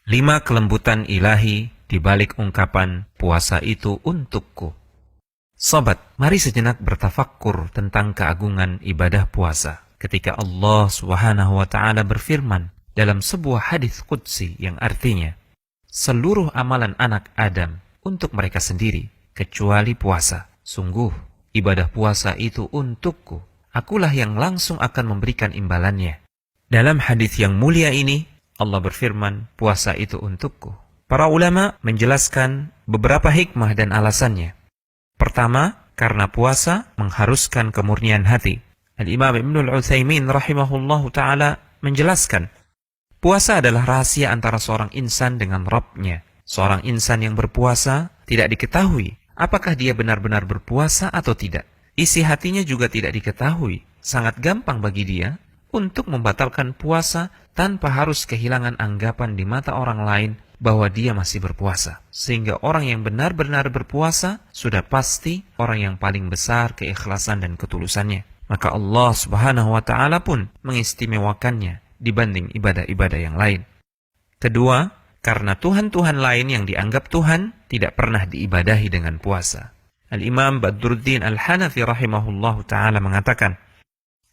5 kelembutan ilahi di balik ungkapan puasa itu untukku. Sobat, mari sejenak bertafakkur tentang keagungan ibadah puasa. Ketika Allah Subhanahu wa Ta'ala berfirman dalam sebuah hadis qudsi yang artinya, seluruh amalan anak Adam untuk mereka sendiri kecuali puasa. Sungguh, ibadah puasa itu untukku. Akulah yang langsung akan memberikan imbalannya. Dalam hadis yang mulia ini, Allah berfirman, puasa itu untukku. Para ulama menjelaskan beberapa hikmah dan alasannya. Pertama, karena puasa mengharuskan kemurnian hati. Al-Imam Ibnul Utsaimin rahimahullahu ta'ala menjelaskan, puasa adalah rahasia antara seorang insan dengan Rabb-nya. Seorang insan yang berpuasa tidak diketahui apakah dia benar-benar berpuasa atau tidak. Isi hatinya juga tidak diketahui. Sangat gampang bagi dia untuk membatalkan puasa tanpa harus kehilangan anggapan di mata orang lain bahwa dia masih berpuasa. Sehingga orang yang benar-benar berpuasa sudah pasti orang yang paling besar keikhlasan dan ketulusannya. Maka Allah Subhanahu wa Ta'ala pun mengistimewakannya dibanding ibadah-ibadah yang lain. Kedua, karena Tuhan-Tuhan lain yang dianggap Tuhan tidak pernah diibadahi dengan puasa. Al-Imam Badruddin Al-Hanafi rahimahullahu ta'ala mengatakan,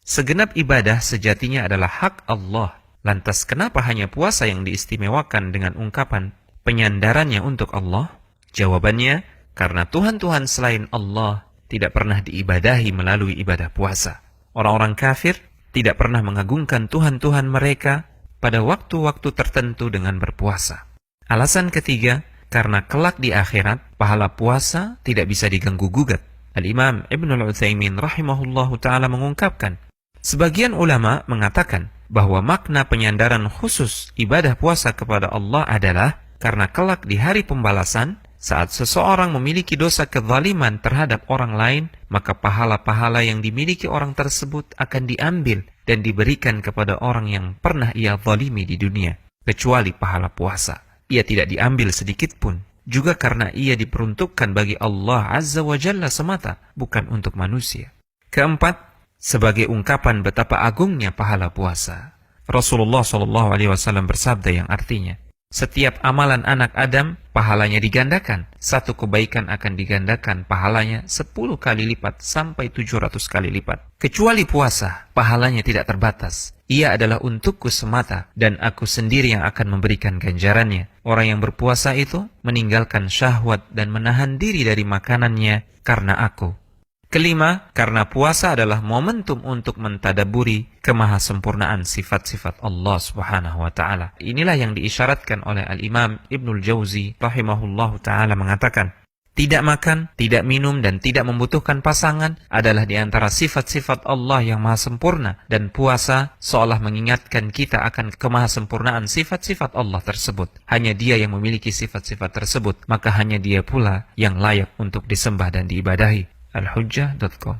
segenap ibadah sejatinya adalah hak Allah. Lantas kenapa hanya puasa yang diistimewakan dengan ungkapan penyandarannya untuk Allah? Jawabannya, karena Tuhan-Tuhan selain Allah tidak pernah diibadahi melalui ibadah puasa. Orang-orang kafir tidak pernah mengagungkan Tuhan-Tuhan mereka pada waktu-waktu tertentu dengan berpuasa. Alasan ketiga, karena kelak di akhirat, pahala puasa tidak bisa diganggu-gugat. Al-Imam Ibnul Utsaimin rahimahullahu ta'ala mengungkapkan, sebagian ulama mengatakan bahwa makna penyandaran khusus ibadah puasa kepada Allah adalah karena kelak di hari pembalasan, saat seseorang memiliki dosa kezaliman terhadap orang lain, maka pahala-pahala yang dimiliki orang tersebut akan diambil dan diberikan kepada orang yang pernah ia zalimi di dunia, kecuali pahala puasa. Ia tidak diambil sedikit pun, juga karena ia diperuntukkan bagi Allah Azza wa Jalla semata, bukan untuk manusia. Keempat, sebagai ungkapan betapa agungnya pahala puasa, Rasulullah SAW bersabda yang artinya, setiap amalan anak Adam, pahalanya digandakan. Satu kebaikan akan digandakan pahalanya 10 kali lipat sampai 700 kali lipat. Kecuali puasa, pahalanya tidak terbatas. Ia adalah untukku semata, dan aku sendiri yang akan memberikan ganjarannya. Orang yang berpuasa itu meninggalkan syahwat dan menahan diri dari makanannya karena aku. Kelima, karena puasa adalah momentum untuk mentadaburi kemahasempurnaan sifat-sifat Allah Subhanahu wa Ta'ala. Inilah yang diisyaratkan oleh Al-Imam Ibnul Jauzi rahimahullahu ta'ala mengatakan, tidak makan, tidak minum, dan tidak membutuhkan pasangan adalah di antara sifat-sifat Allah yang maha sempurna, dan puasa seolah mengingatkan kita akan kemahasempurnaan sifat-sifat Allah tersebut. Hanya Dia yang memiliki sifat-sifat tersebut, maka hanya Dia pula yang layak untuk disembah dan diibadahi. Al-Hujjah.com